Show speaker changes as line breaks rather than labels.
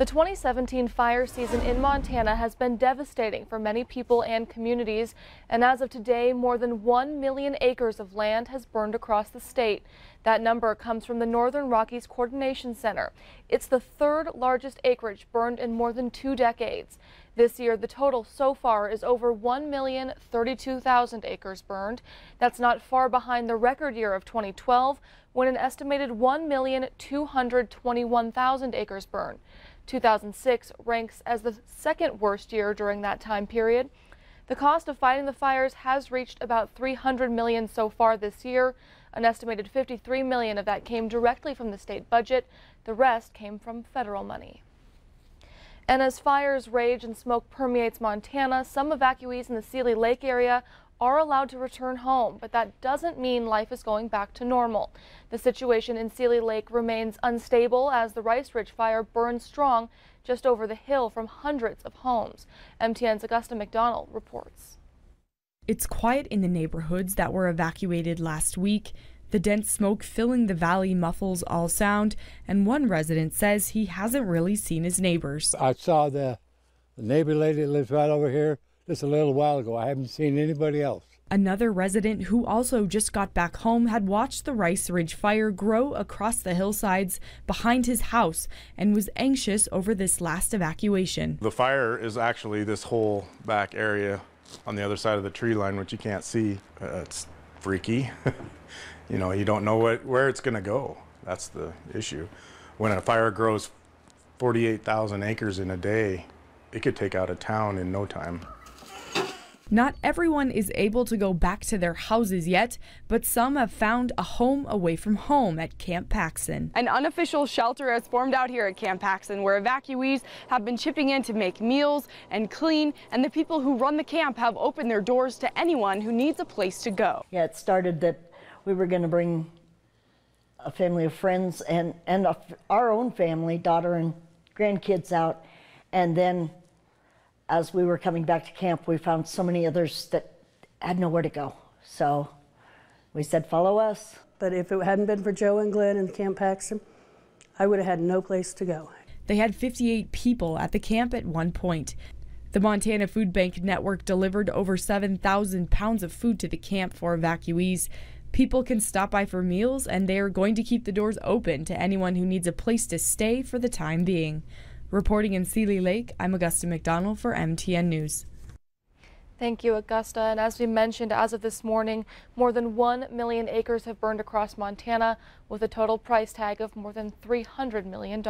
The 2017 fire season in Montana has been devastating for many people and communities, and as of today, more than 1 million acres of land has burned across the state. That number comes from the Northern Rockies Coordination Center. It's the third largest acreage burned in more than 2 decades. This year, the total so far is over 1,032,000 acres burned. That's not far behind the record year of 2012, when an estimated 1,221,000 acres burned. 2006 ranks as the second worst year during that time period. The cost of fighting the fires has reached about $300 million so far this year. An estimated $53 million of that came directly from the state budget. The rest came from federal money. And as fires rage and smoke permeates Montana, some evacuees in the Seeley Lake area are allowed to return home, but that doesn't mean life is going back to normal. The situation in Seeley Lake remains unstable as the Rice Ridge fire burns strong just over the hill from hundreds of homes. MTN's Augusta McDonald reports.
It's quiet in the neighborhoods that were evacuated last week. The dense smoke filling the valley muffles all sound, and one resident says he hasn't really seen his neighbors.
I saw the neighbor lady that lives right over here just a little while ago. I haven't seen anybody else.
Another resident who also just got back home had watched the Rice Ridge fire grow across the hillsides behind his house and was anxious over this last evacuation.
The fire is actually this whole back area on the other side of the tree line, which you can't see. It's freaky. You know, you don't know where it's going to go. That's the issue. When a fire grows 48,000 acres in a day, it could take out a town in no time.
Not everyone is able to go back to their houses yet, but some have found a home away from home at Camp Paxton.
An unofficial shelter has formed out here at Camp Paxton, where evacuees have been chipping in to make meals and clean, and the people who run the camp have opened their doors to anyone who needs a place to go.
Yeah, it started that we were going to bring a family of friends and our own family, daughter and grandkids out, and then as we were coming back to camp, we found so many others that had nowhere to go. So we said, follow us.
But if it hadn't been for Joe and Glenn and Camp Paxton, I would have had no place to go.
They had 58 people at the camp at one point. The Montana Food Bank Network delivered over 7,000 pounds of food to the camp for evacuees. People can stop by for meals, and they are going to keep the doors open to anyone who needs a place to stay for the time being. Reporting in Seeley Lake, I'm Augusta McDonald for MTN News.
Thank you, Augusta. And as we mentioned, as of this morning, more than 1 million acres have burned across Montana with a total price tag of more than $300 million.